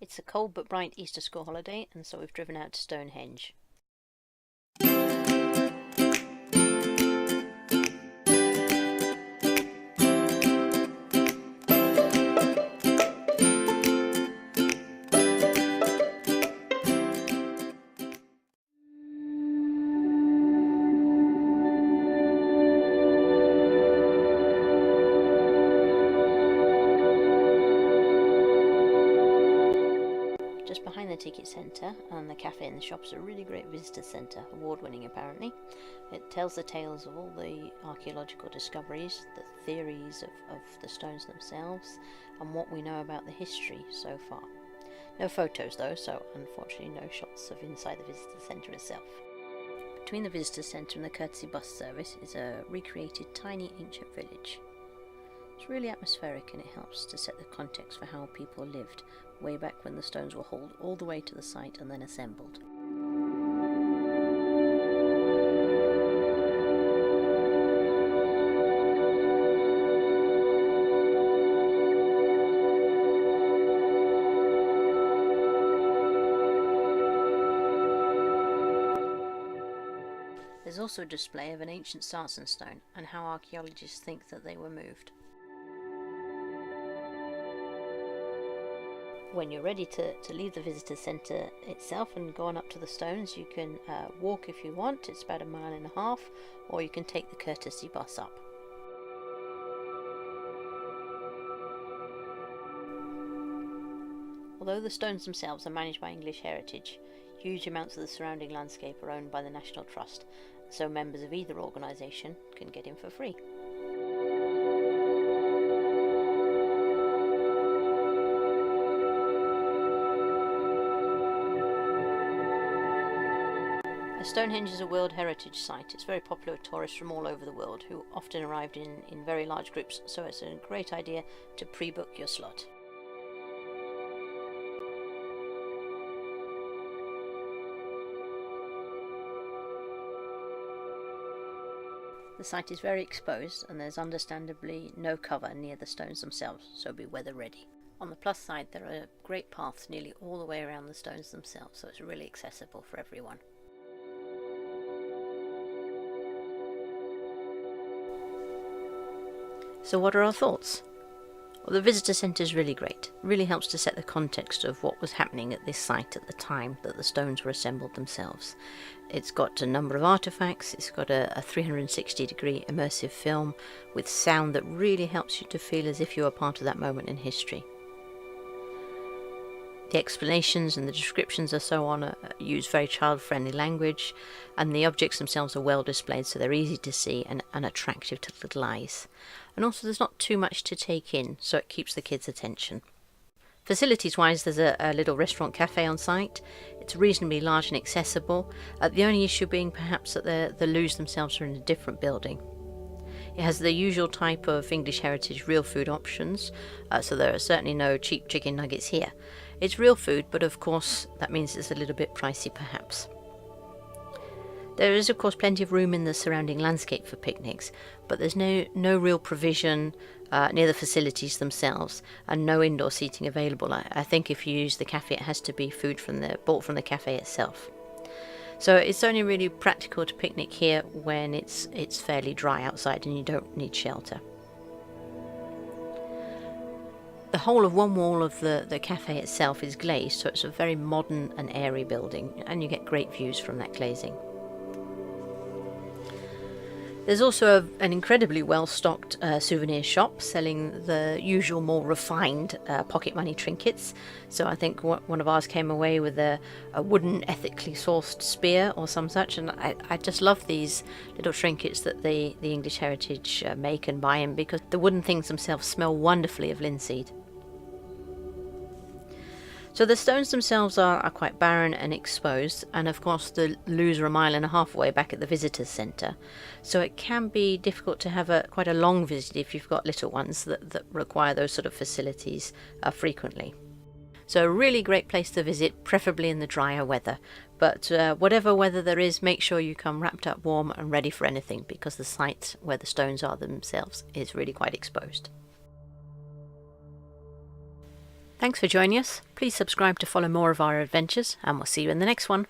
It's a cold but bright Easter school holiday, and so we've driven out to Stonehenge. Just behind the ticket centre and the cafe and the shop is a really great visitor centre, award-winning apparently. It tells the tales of all the archaeological discoveries, the theories of the stones themselves, and what we know about the history so far. No photos though, so unfortunately no shots of inside the visitor centre itself. Between the visitor centre and the courtesy bus service is a recreated tiny ancient village. It's really atmospheric, and it helps to set the context for how people lived way back when the stones were hauled all the way to the site and then assembled. There's also a display of an ancient sarsen stone and how archaeologists think that they were moved. When you're ready to leave the visitor centre itself and go on up to the stones, you can walk if you want. It's about 1.5 miles, or you can take the courtesy bus up. Although the stones themselves are managed by English Heritage, huge amounts of the surrounding landscape are owned by the National Trust, so members of either organisation can get in for free. Stonehenge is a World Heritage Site. It's very popular with tourists from all over the world who often arrived in very large groups, so it's a great idea to pre-book your slot. The site is very exposed and there's understandably no cover near the stones themselves, so be weather ready. On the plus side, there are great paths nearly all the way around the stones themselves, so it's really accessible for everyone. So what are our thoughts? Well, the visitor centre is really great. It really helps to set the context of what was happening at this site at the time that the stones were assembled themselves. It's got a number of artefacts, it's got a 360-degree immersive film with sound that really helps you to feel as if you were part of that moment in history. The explanations and the descriptions are so on use very child-friendly language, and the objects themselves are well displayed, so they're easy to see and attractive to little eyes. And also there's not too much to take in, so it keeps the kids' attention. Facilities-wise, there's a little restaurant cafe on site. It's reasonably large and accessible. The only issue being perhaps that the loos themselves are in a different building. It has the usual type of English heritage real food options, so there are certainly no cheap chicken nuggets here. It's real food, but of course that means it's a little bit pricey perhaps. There is of course plenty of room in the surrounding landscape for picnics, but there's no real provision near the facilities themselves, and no indoor seating available. I think if you use the cafe, it has to be food bought from the cafe itself. So it's only really practical to picnic here when it's fairly dry outside and you don't need shelter. The whole of one wall of the cafe itself is glazed, so it's a very modern and airy building, and you get great views from that glazing. There's also an incredibly well-stocked souvenir shop selling the usual more refined pocket money trinkets. So I think one of ours came away with a wooden ethically sourced spear or some such, and I just love these little trinkets that the English Heritage make and buy in, because the wooden things themselves smell wonderfully of linseed. So the stones themselves are quite barren and exposed, and of course the loos are 1.5 miles away back at the visitors centre, so it can be difficult to have quite a long visit if you've got little ones that require those sort of facilities frequently. So a really great place to visit, preferably in the drier weather, but whatever weather there is, make sure you come wrapped up warm and ready for anything, because the site where the stones are themselves is really quite exposed. Thanks for joining us. Please subscribe to follow more of our adventures, and we'll see you in the next one.